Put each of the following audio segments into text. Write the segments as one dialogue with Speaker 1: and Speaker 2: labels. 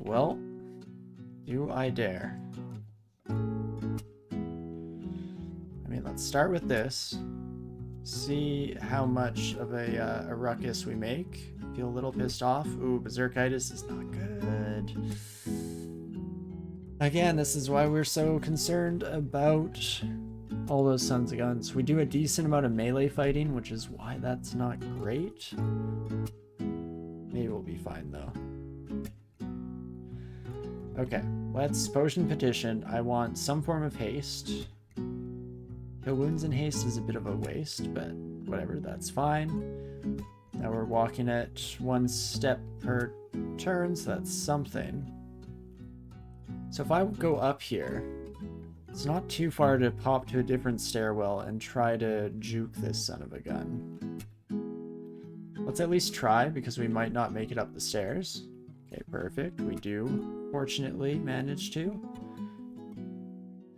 Speaker 1: well, do I dare? I mean, let's start with this. See how much of a ruckus we make. Feel a little pissed off. Ooh, Berserkitis is not good. Again, this is why we're so concerned about all those Sons of Guns. We do a decent amount of melee fighting, which is why that's not great. Maybe we'll be fine, though. Okay, let's Potion Petition. I want some form of haste. Heal wounds and haste is a bit of a waste, but whatever, that's fine. Now we're walking at 1 step per turn, so that's something. So if I go up here, it's not too far to pop to a different stairwell and try to juke this son of a gun. Let's at least try, because we might not make it up the stairs. Okay, perfect. We do, fortunately, manage to.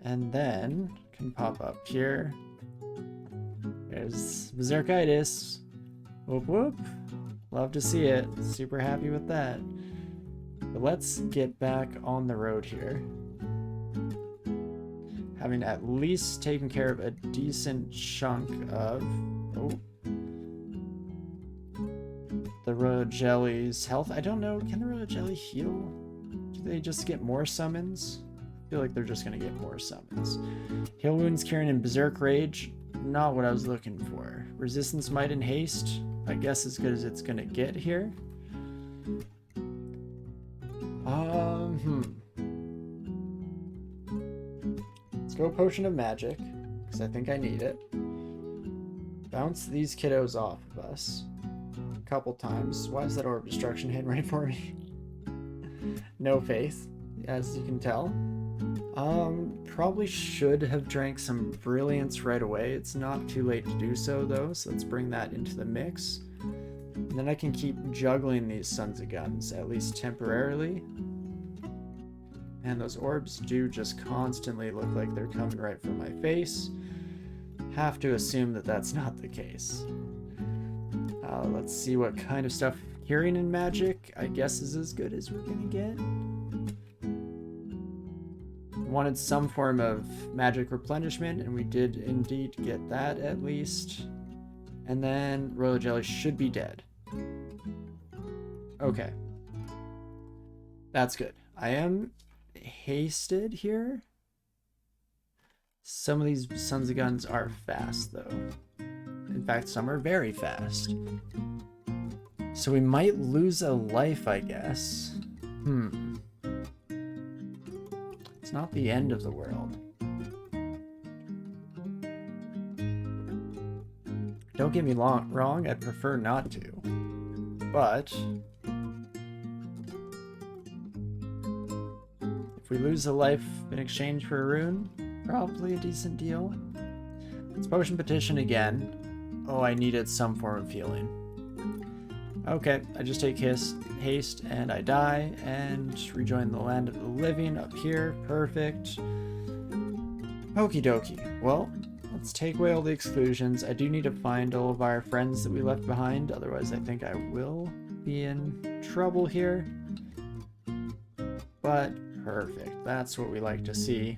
Speaker 1: And then can pop up here. There's Berserkitis. Whoop whoop. Love to see it. Super happy with that. But let's get back on the road here. Having at least taken care of a decent chunk of the Royal Jelly's health. I don't know, can the Royal Jelly heal? Do they just get more summons? I feel like they're just gonna get more summons. Heal wounds, Kieran, and Berserk Rage. Not what I was looking for. Resistance, Might, and Haste. I guess as good as it's gonna get here. Let's go Potion of Magic, because I think I need it. Bounce these kiddos off of us a couple times. Why is that Orb of Destruction hitting right for me? No faith, as you can tell. Probably should have drank some Brilliance right away. It's not too late to do so, though, so let's bring that into the mix. And then I can keep juggling these Sons of Guns, at least temporarily. And those orbs do just constantly look like they're coming right for my face. Have to assume that that's not the case. Let's see what kind of stuff. Hearing and Magic, I guess, is as good as we're gonna get. Wanted some form of magic replenishment, and we did indeed get that at least. And then Royal Jelly should be dead. Okay. That's good. I am hasted here. Some of these Sons of Guns are fast, though. In fact, some are very fast. So we might lose a life, I guess. It's not the end of the world. Don't get me wrong, I'd prefer not to. But if we lose a life in exchange for a rune, probably a decent deal. Let's Potion Petition again. Oh, I needed some form of healing. Okay, I just take haste and I die and rejoin the land of the living up here. Perfect. Okie dokie. Well, let's take away all the exclusions. I do need to find all of our friends that we left behind, otherwise I think I will be in trouble here. But perfect. That's what we like to see.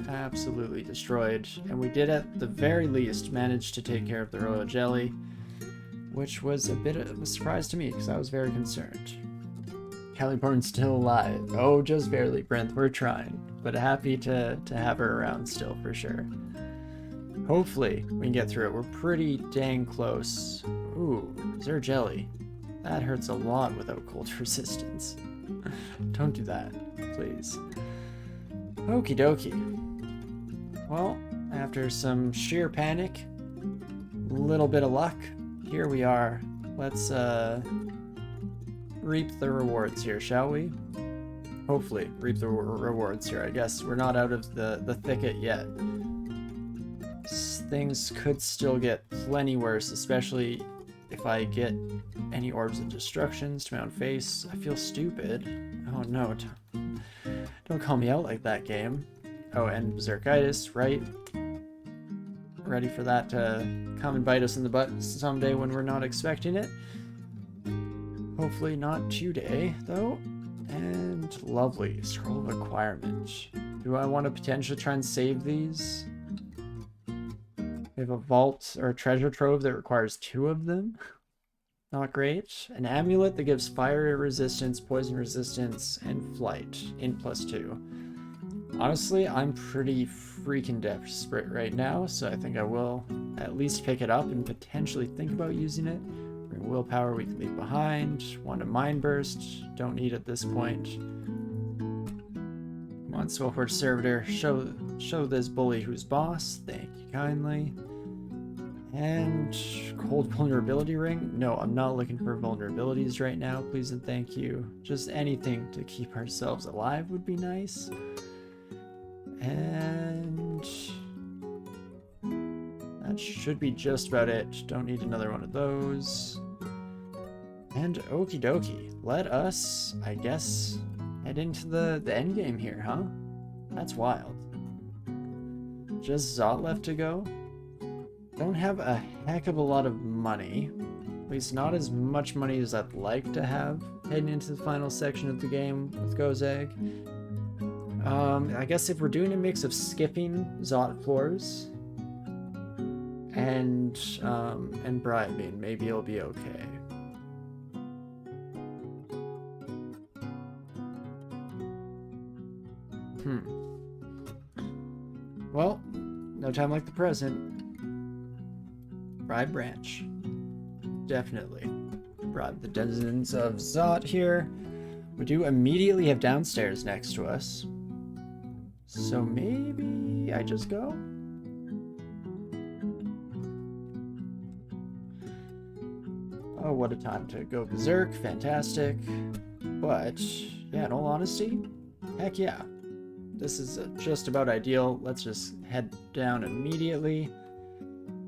Speaker 1: Absolutely destroyed. And we did at the very least manage to take care of the Royal Jelly, which was a bit of a surprise to me because I was very concerned. Caliborn's still alive. Oh, just barely, Brent. We're trying. But happy to have her around still for sure. Hopefully we can get through it. We're pretty dang close. Ooh, Zer Jelly. That hurts a lot without cold resistance. Don't do that, please. Okie dokie. Well, after some sheer panic, a little bit of luck, here we are. Let's reap the rewards here, shall we? Hopefully reap the rewards here. I guess we're not out of the thicket yet. Things could still get plenty worse, especially if I get any Orbs of Destructions to my own face. I feel stupid. Oh no, don't call me out like that, game. Oh, and Berserkitis, right? Ready for that to come and bite us in the butt someday when we're not expecting it. Hopefully not today, though. And And lovely. Scroll of acquirement. Do I want to potentially try and save these? We have a vault or a treasure trove that requires 2 of them. Not great. An amulet that gives fire resistance, poison resistance, and flight in +2. Honestly, I'm pretty freaking desperate right now, so I think I will at least pick it up and potentially think about using it. Bring willpower we can leave behind. Want a mind burst. Don't need at this point. Come on, Swellforge Servitor. Show this bully who's boss. Thank you kindly. And cold vulnerability ring. No, I'm not looking for vulnerabilities right now. Please and thank you. Just anything to keep ourselves alive would be nice. And that should be just about it. Don't need another one of those. And okie dokie. Let us, I guess, head into the end game here, huh? That's wild. Just Zot left to go. Don't have a heck of a lot of money. At least not as much money as I'd like to have heading into the final section of the game with Gozag. I guess if we're doing a mix of skipping Zot floors and bribing, maybe it'll be okay. Well, no time like the present. Bribe branch. Definitely. Bribe the denizens of Zot here. We do immediately have downstairs next to us. So maybe I just go? Oh, what a time to go berserk. Fantastic. But, yeah, in all honesty, heck yeah. This is just about ideal. Let's just head down immediately.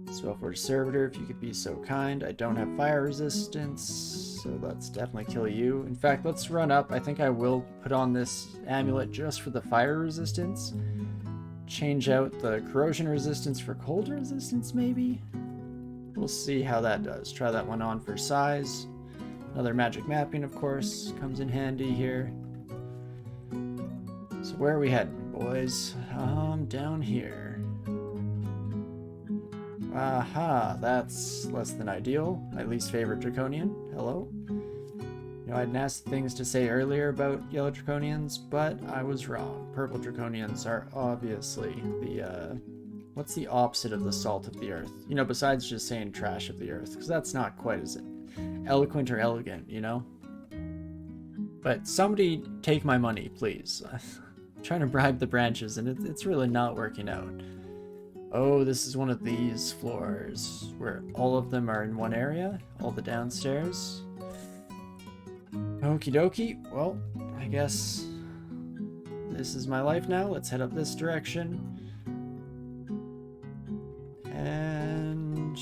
Speaker 1: Swellforge Servitor, if you could be so kind. I don't have fire resistance, so let's definitely kill you. In fact, let's run up. I think I will put on this amulet just for the fire resistance. Change out the corrosion resistance for cold resistance, maybe? We'll see how that does. Try that one on for size. Another magic mapping, of course, comes in handy here. So where are we heading, boys? Down here. Aha, that's less than ideal. My least favorite Draconian. Hello. You know, I'd nasty things to say earlier about yellow Draconians, but I was wrong. Purple Draconians are obviously the, what's the opposite of the salt of the earth? You know, besides just saying trash of the earth, because that's not quite as eloquent or elegant, you know? But somebody take my money, please. I'm trying to bribe the branches, and it's really not working out. Oh, this is one of these floors where all of them are in one area, all the downstairs. Okie dokie. Well, I guess this is my life now. Let's head up this direction. And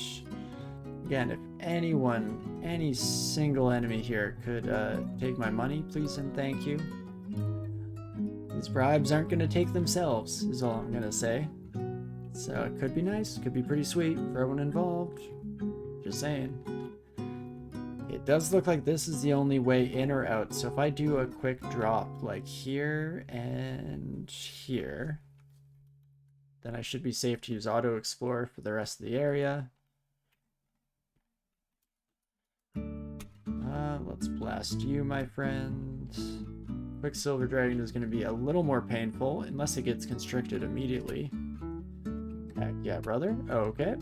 Speaker 1: again, if anyone, any single enemy here could take my money, please and thank you. These bribes aren't going to take themselves, is all I'm going to say. So it could be nice, could be pretty sweet for everyone involved. Just saying. It does look like this is the only way in or out, so if I do a quick drop like here and here, then I should be safe to use Auto Explore for the rest of the area. Let's blast you, my friend. Quicksilver Dragon is going to be a little more painful, unless it gets constricted immediately. Heck yeah, brother. Okay.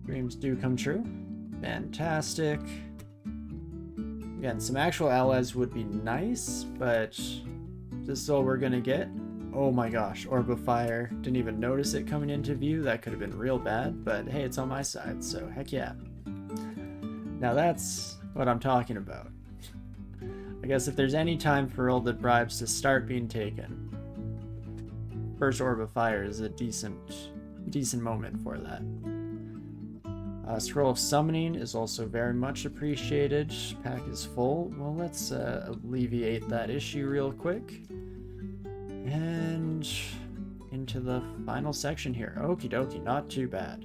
Speaker 1: Dreams do come true. Fantastic. Again, some actual allies would be nice, but this is all we're gonna get. Oh my gosh, Orb of Fire. Didn't even notice it coming into view. That could have been real bad, but hey, it's on my side, so heck yeah. Now that's what I'm talking about. I guess if there's any time for all the bribes to start being taken, first Orb of Fire is a decent moment for that. Scroll of Summoning is also very much appreciated. Pack is full. Well, let's alleviate that issue real quick. And into the final section here. Okie dokie, not too bad.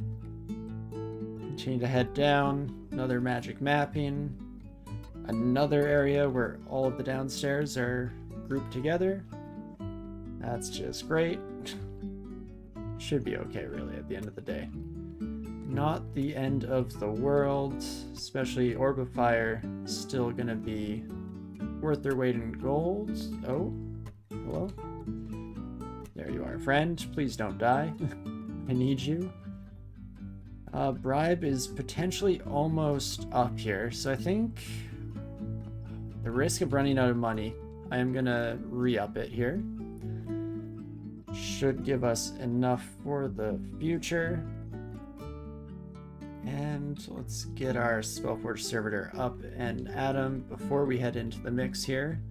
Speaker 1: Continue to head down. Another magic mapping. another area where all of the downstairs are grouped together. That's just great. Should be okay, really, at the end of the day. Not the end of the world, especially Orb of Fire, still gonna be worth their weight in gold. Oh, hello? There you are, friend. Please don't die. I need you. Bribe is potentially almost up here, so I think the risk of running out of money, I am gonna re-up it here. Should give us enough for the future. And let's get our Spellforge Servitor up and ADOM before we head into the mix here.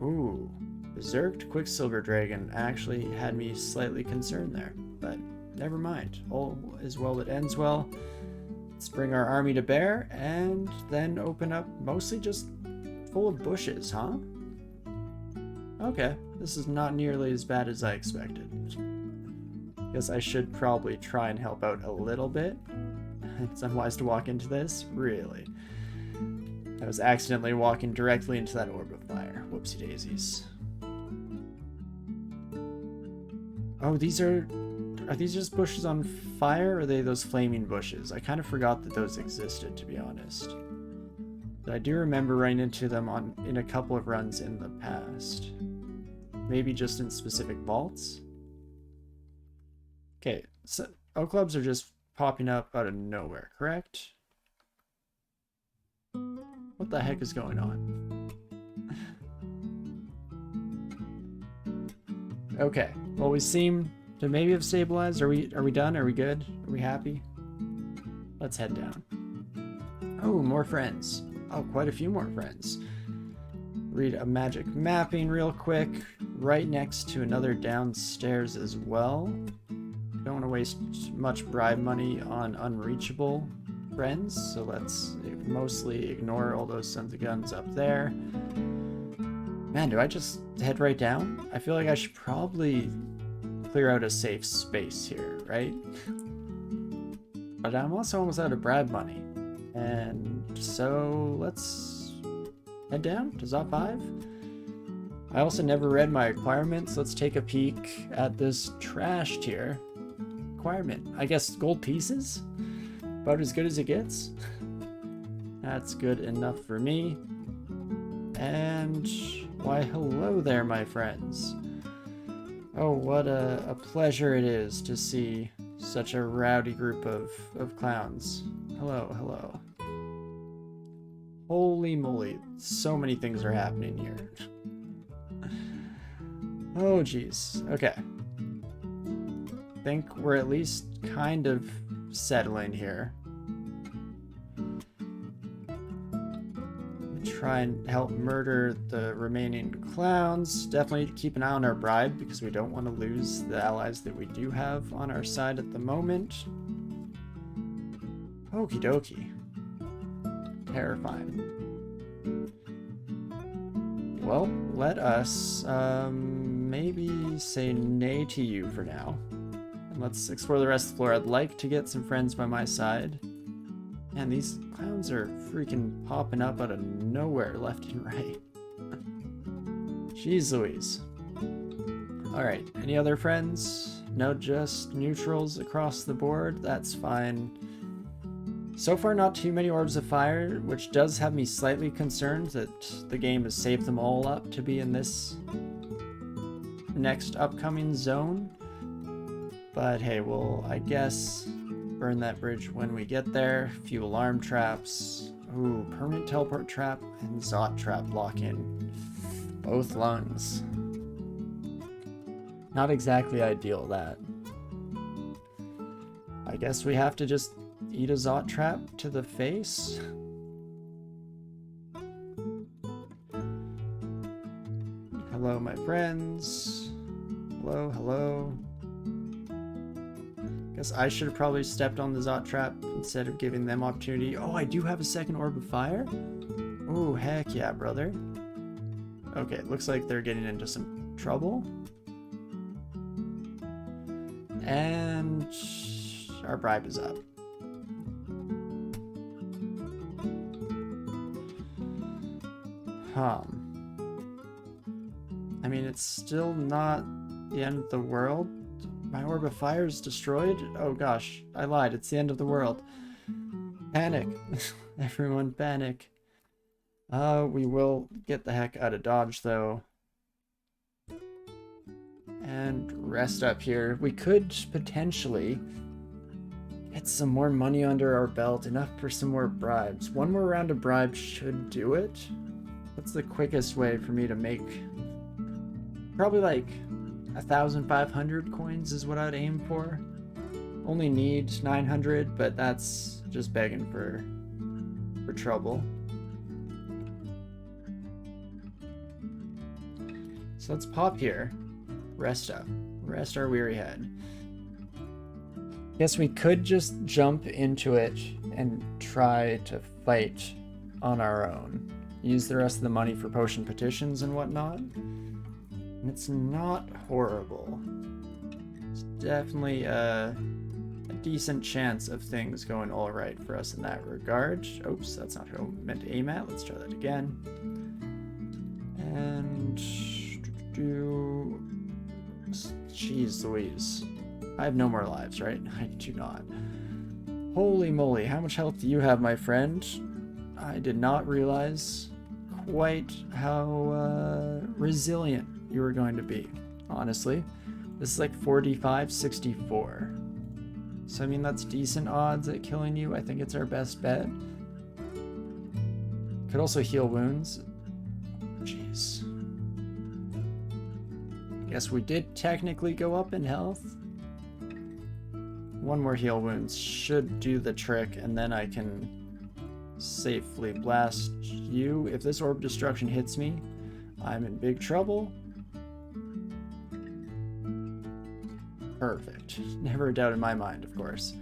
Speaker 1: Ooh, Berserked Quicksilver Dragon actually had me slightly concerned there, but never mind. All is well that ends well. Let's bring our army to bear and then open up mostly just full of bushes, huh? Okay, this is not nearly as bad as I expected. Guess I should probably try and help out a little bit. It's unwise to walk into this? Really? I was accidentally walking directly into that Orb of Fire. Whoopsie daisies. Oh, are these just bushes on fire, or are they those flaming bushes? I kind of forgot that those existed, to be honest. But I do remember running into them in a couple of runs in the past. Maybe just in specific vaults? Okay, so oak clubs are just popping up out of nowhere, correct? What the heck is going on? Okay, well, we seem to maybe have stabilized. Are we done? Are we good? Are we happy? Let's head down. Oh, more friends. Oh, quite a few more friends. Read a magic mapping real quick. Right next to another downstairs as well. Don't want to waste much bribe money on unreachable friends, so let's mostly ignore all those sons of guns up there. Man, do I just head right down? I feel like I should probably clear out a safe space here, right? But I'm also almost out of bribe money. And so let's head down to Zot 5. I also never read my requirements. Let's take a peek at this trash tier. Requirement. I guess gold pieces? About as good as it gets. That's good enough for me. And why, hello there, my friends. Oh, what a pleasure it is to see such a rowdy group of clowns. Hello, hello. Holy moly, so many things are happening here. Oh, geez. Okay. Think we're at least kind of settling here. Try and help murder the remaining clowns. Definitely keep an eye on our bribe because we don't want to lose the allies that we do have on our side at the moment. Okie dokie. Terrifying. Well, let us maybe say nay to you for now. And let's explore the rest of the floor. I'd like to get some friends by my side. Man, these clowns are freaking popping up out of nowhere, left and right. Jeez Louise. Alright, any other friends? No, just neutrals across the board? That's fine. So far, not too many Orbs of Fire, which does have me slightly concerned that the game has saved them all up to be in this next upcoming zone. But hey, we'll, I guess, burn that bridge when we get there. Few alarm traps. Ooh, permanent teleport trap and Zot trap lock in. Both lungs. Not exactly ideal, that. I guess we have to just eat a Zot trap to the face. Hello, my friends. Hello, hello. Guess I should have probably stepped on the Zot trap instead of giving them opportunity. Oh, I do have a second Orb of Fire? Oh, heck yeah, brother. Okay, looks like they're getting into some trouble. And our bribe is up. I mean, it's still not the end of the world. My Orb of Fire is destroyed? Oh gosh, I lied. It's the end of the world. Panic. Everyone panic. We will get the heck out of Dodge, though. And rest up here. We could potentially get some more money under our belt. Enough for some more bribes. One more round of bribes should do it. What's the quickest way for me to make... Probably like 1,500 coins is what I'd aim for. Only need 900, but that's just begging for trouble. So let's pop here. Rest up. Rest our weary head. Guess we could just jump into it and try to fight on our own. Use the rest of the money for potion petitions and whatnot. And it's not horrible. It's definitely a decent chance of things going all right for us in that regard. Oops, that's not who I meant to aim at. Let's try that again. And jeez Louise. I have no more lives, right? I do not. Holy moly, how much health do you have, my friend? I did not realize quite how resilient you were going to be, honestly. This is like 45, 64. So I mean, that's decent odds at killing you. I think it's our best bet. Could also heal wounds. Jeez. Guess we did technically go up in health. One more heal wounds should do the trick, and then I can safely blast you. If this orb destruction hits me, I'm in big trouble. Perfect. Never a doubt in my mind, of course.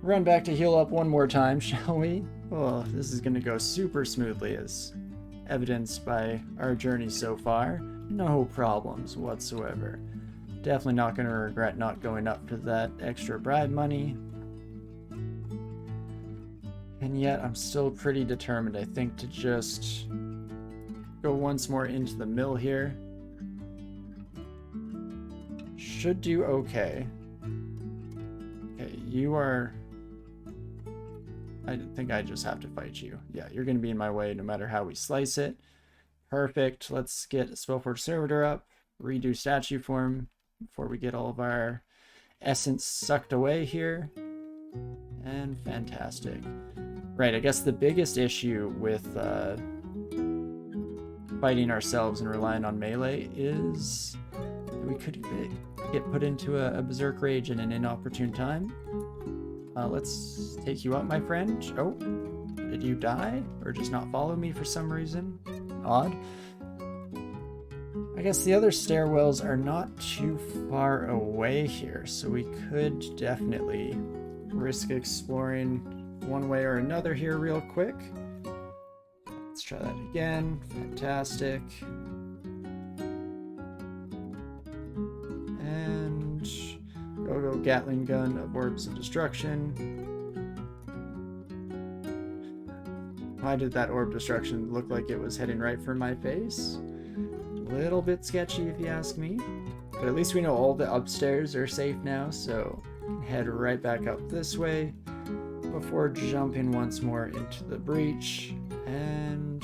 Speaker 1: Run back to heal up one more time, shall we? Oh, this is going to go super smoothly, as evidenced by our journey so far. No problems whatsoever. Definitely not going to regret not going up for that extra bribe money. And yet, I'm still pretty determined, I think, to just go once more into the mill here. Should do okay. Okay, you are... I think I just have to fight you. Yeah, you're going to be in my way no matter how we slice it. Perfect. Let's get Spellforge Servitor up. Redo statue form before we get all of our essence sucked away here. And fantastic. Right, I guess the biggest issue with fighting ourselves and relying on melee is we could get put into a Berserk Rage in an inopportune time. Let's take you up, my friend. Oh, did you die? Or just not follow me for some reason? Odd. I guess the other stairwells are not too far away here, so we could definitely risk exploring one way or another here real quick. Let's try that again. Fantastic. And go Gatling gun of Orbs of Destruction. Why did that Orb Destruction look like it was heading right for my face? A little bit sketchy if you ask me. But at least we know all the upstairs are safe now, so we can head right back up this way before jumping once more into the breach. And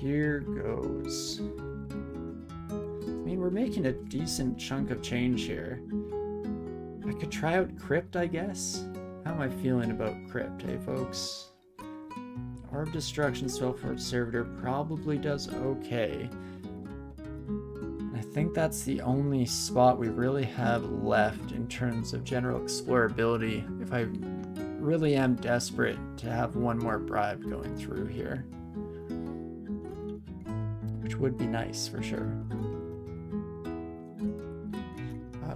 Speaker 1: here goes. I mean, we're making a decent chunk of change here. I could try out Crypt, I guess. How am I feeling about Crypt, hey folks? Orb Destruction Spellforge Servitor probably does okay. I think that's the only spot we really have left in terms of general explorability if I really am desperate to have one more bribe going through here. Which would be nice for sure.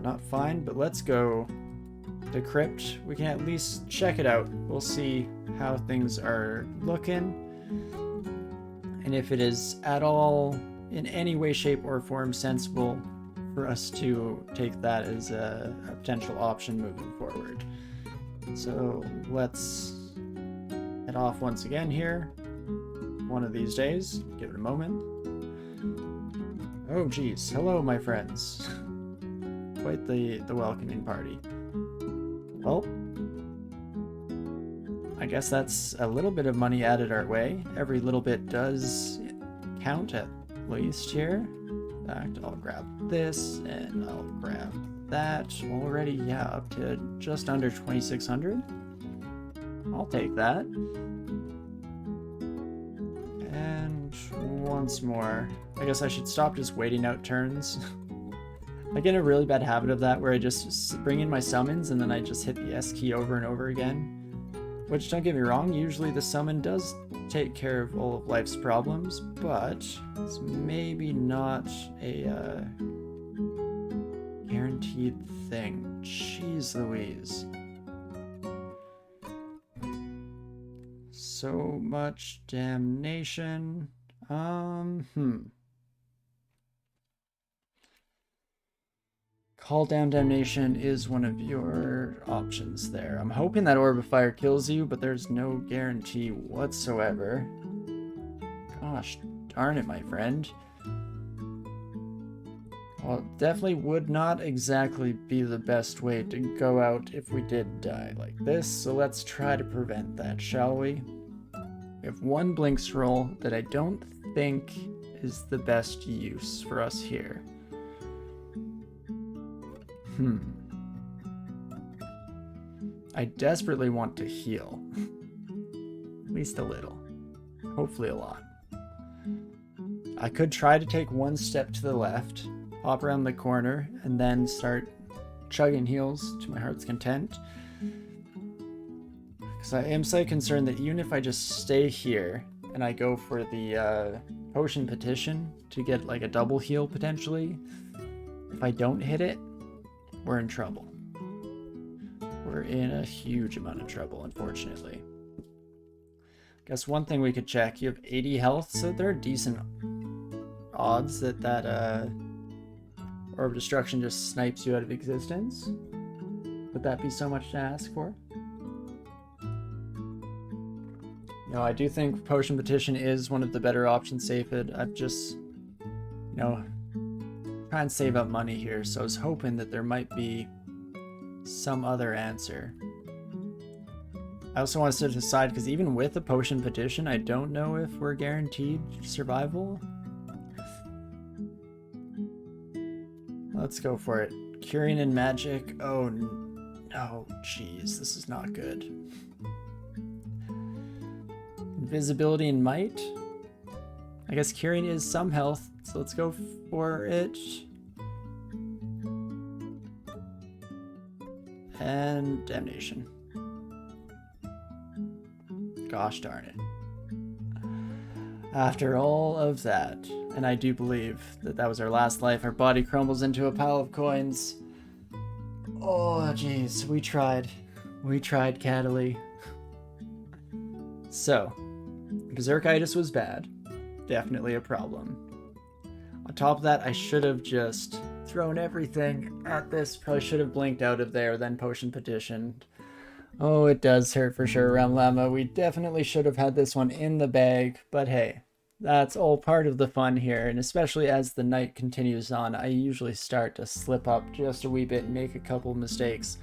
Speaker 1: Not fine, but let's go to Crypt. We can at least check it out. We'll see how things are looking. And if it is at all in any way, shape, or form sensible for us to take that as a potential option moving forward. So let's head off once again here. one of these days. Give it a moment. Oh geez, hello my friends. Quite the welcoming party. Well, I guess that's a little bit of money added our way. Every little bit does count at least here. In fact, I'll grab this and I'll grab that. Already, yeah, up to just under 2,600. I'll take that. And once more. I guess I should stop just waiting out turns. I get a really bad habit of that where I just bring in my summons and then I just hit the S key over and over again. Which, don't get me wrong, usually the summon does take care of all of life's problems, but it's maybe not a guaranteed thing. Jeez Louise. So much damnation. Call down damnation is one of your options there. I'm hoping that Orb of Fire kills you, but there's no guarantee whatsoever. Gosh darn it, my friend. Well, it definitely would not exactly be the best way to go out if we did die like this, so let's try to prevent that, shall we? We have one blink scroll that I don't think is the best use for us here. I desperately want to heal. At least a little. Hopefully a lot. I could try to take one step to the left, hop around the corner, and then start chugging heals to my heart's content. Because I am so concerned that even if I just stay here and I go for the potion petition to get like a double heal potentially, if I don't hit it, we're in trouble. We're in a huge amount of trouble, unfortunately. Guess one thing we could check, you have 80 health, so there are decent odds that that Orb of Destruction just snipes you out of existence. Would that be so much to ask for? No, I do think Potion Petition is one of the better options, Safed. I've just, you know, try and save up money here, so I was hoping that there might be some other answer. I also want to decide, because even with a Potion Petition, I don't know if we're guaranteed survival. Let's go for it. Curing and Magic. Oh no, jeez, this is not good. Invisibility and Might. I guess Curing is some health, so let's go for it. And Damnation. Gosh darn it. After all of that, and I do believe that that was our last life, our body crumbles into a pile of coins. Oh jeez, we tried. We tried, Cataly. So, Berserkitis was bad. Definitely a problem. On top of that, I should have just thrown everything at this. Probably should have blinked out of there, then Potion Petitioned. Oh, it does hurt for sure, Ramlama. We definitely should have had this one in the bag, but hey, that's all part of the fun here, and especially as the night continues on, I usually start to slip up just a wee bit and make a couple mistakes.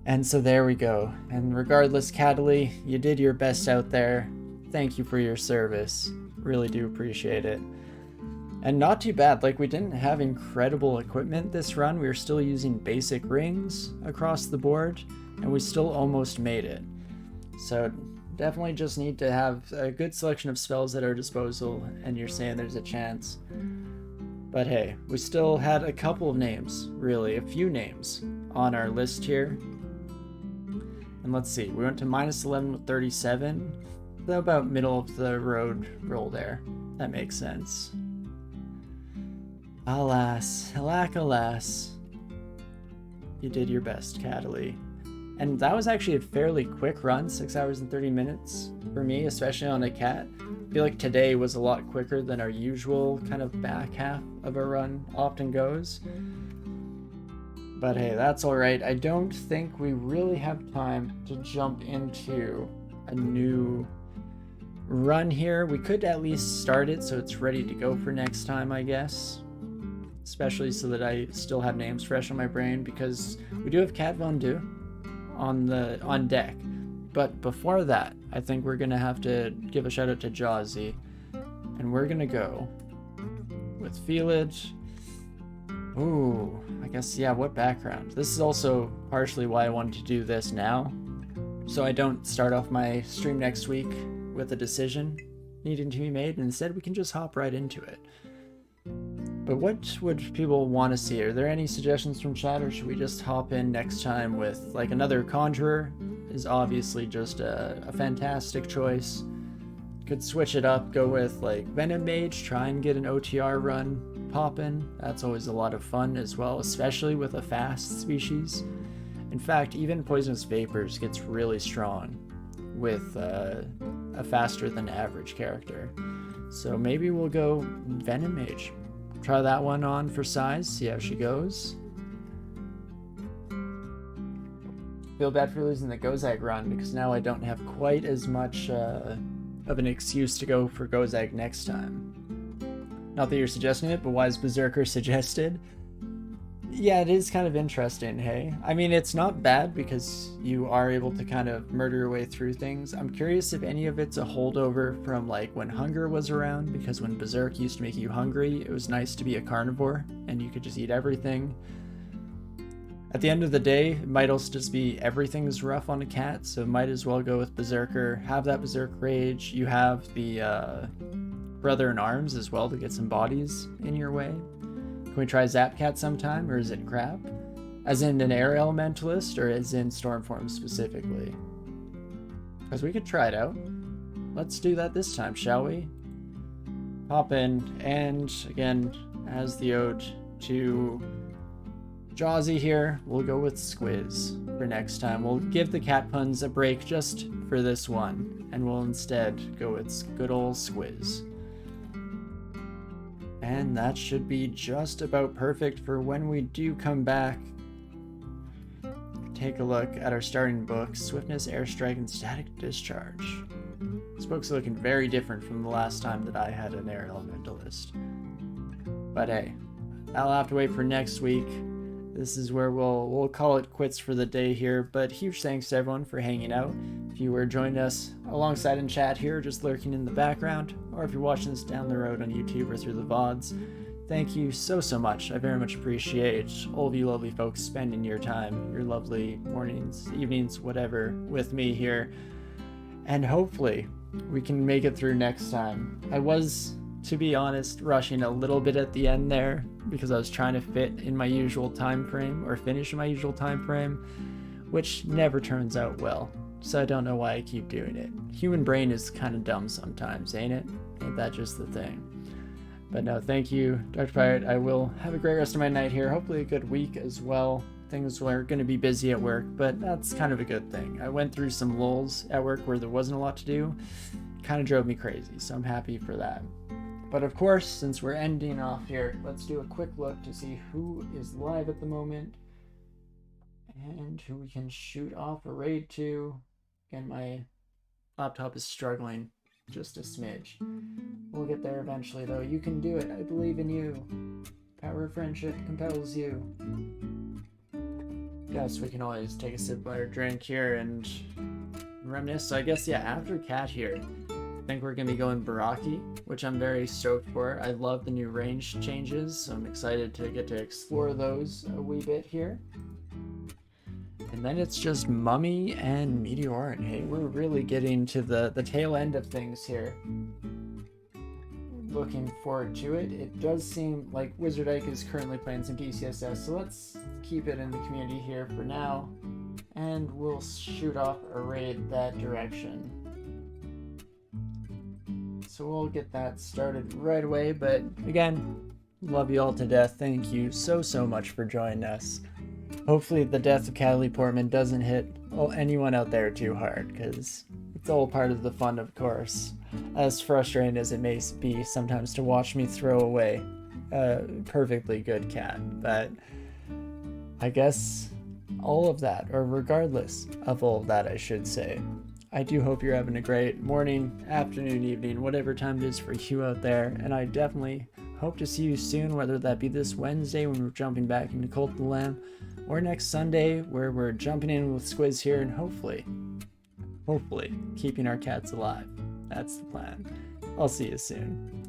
Speaker 1: And so there we go. And regardless, Cataly, you did your best out there. Thank you for your service. Really do appreciate it. And not too bad, like we didn't have incredible equipment this run, we were still using basic rings across the board, and we still almost made it. So definitely just need to have a good selection of spells at our disposal, and you're saying there's a chance. But hey, we still had a couple of names, really, a few names on our list here. And let's see, we went to -11 with 37, about middle of the road roll there. That makes sense. Alas, alack alas. You did your best, Cataly. And that was actually a fairly quick run, 6 hours and 30 minutes for me, especially on a cat. I feel like today was a lot quicker than our usual kind of back half of a run often goes. But hey, that's alright. I don't think we really have time to jump into a new run here. We could at least start it so it's ready to go for next time, I guess. Especially so that I still have names fresh on my brain, because we do have Cat Von Du on deck. But before that, I think we're gonna have to give a shout out to Jawsy, and we're gonna go with Felid. Ooh, I guess, yeah, what background? This is also partially why I wanted to do this now, so I don't start off my stream next week with a decision needing to be made, and instead we can just hop right into it. But what would people want to see? Are there any suggestions from chat, or should we just hop in next time with like another Conjurer? Is obviously just a fantastic choice. Could switch it up, go with like Venom Mage, try and get an OTR run poppin'. That's always a lot of fun as well, especially with a fast species. In fact, even Poisonous Vapors gets really strong with a faster than average character. So maybe we'll go Venom Mage. Try that one on for size, see how she goes. Feel bad for losing the Gozag run, because now I don't have quite as much of an excuse to go for Gozag next time. Not that you're suggesting it, but why is Berserker suggested? Yeah, it is kind of interesting, hey? I mean, it's not bad because you are able to kind of murder your way through things. I'm curious if any of it's a holdover from like when hunger was around, because when Berserk used to make you hungry, it was nice to be a carnivore and you could just eat everything. At the end of the day, it might also just be everything's rough on a cat, so might as well go with Berserker. Have that Berserk Rage. You have the Brother in Arms as well to get some bodies in your way. Can we try Zapcat sometime, or is it crap? As in an air elementalist, or as in Stormform specifically? Because we could try it out. Let's do that this time, shall we? Hop in, and again, as the ode to Jawsy here, we'll go with Squiz for next time. We'll give the cat puns a break just for this one, and we'll instead go with good old Squiz. And that should be just about perfect for when we do come back. Take a look at our starting books: Swiftness, Airstrike, and Static Discharge. This book's looking very different from the last time that I had an Air Elementalist. But hey, I'll have to wait for next week. This is where we'll call it quits for the day here, but huge thanks to everyone for hanging out. If you were joining us alongside in chat here, just lurking in the background, or if you're watching this down the road on YouTube or through the VODs, thank you so much. I very much appreciate all of you lovely folks spending your time, your lovely mornings, evenings, whatever, with me here. And hopefully we can make it through next time. I was, to be honest, rushing a little bit at the end there because I was trying to fit in my usual time frame, or finish in my usual time frame, which never turns out well. So I don't know why I keep doing it. Human brain is kind of dumb sometimes, ain't it? Ain't that just the thing? But no, thank you, Dr. Pirate. I will have a great rest of my night here. Hopefully a good week as well. Things were going to be busy at work, but that's kind of a good thing. I went through some lulls at work where there wasn't a lot to do. Kind of drove me crazy, so I'm happy for that. But of course, since we're ending off here, let's do a quick look to see who is live at the moment and who we can shoot off a raid to. Again, my laptop is struggling just a smidge. We'll get there eventually, though. You can do it. I believe in you. Power of friendship compels you. Yes, we can always take a sip of our drink here and reminisce. So I guess, yeah, after Cat here, I think we're going to be going Baraki, which I'm very stoked for. I love the new range changes, so I'm excited to get to explore those a wee bit here. And then it's just Mummy and Meteorin. Hey, we're really getting to the tail end of things here. Looking forward to it. It does seem like Wizard Ike is currently playing some DCSS, so let's keep it in the community here for now, and we'll shoot off a raid that direction. So we'll get that started right away, but again, love you all to death. Thank you so much for joining us. Hopefully the death of Cataly Portman doesn't hit anyone out there too hard, because it's all part of the fun, of course. As frustrating as it may be sometimes to watch me throw away a perfectly good cat, but I guess all of that, or regardless of all of that, I should say, I do hope you're having a great morning, afternoon, evening, whatever time it is for you out there, and I definitely hope to see you soon, whether that be this Wednesday when we're jumping back into Cult of the Lamb, or next Sunday where we're jumping in with Squiz here and hopefully keeping our cats alive. That's the plan. I'll see you soon.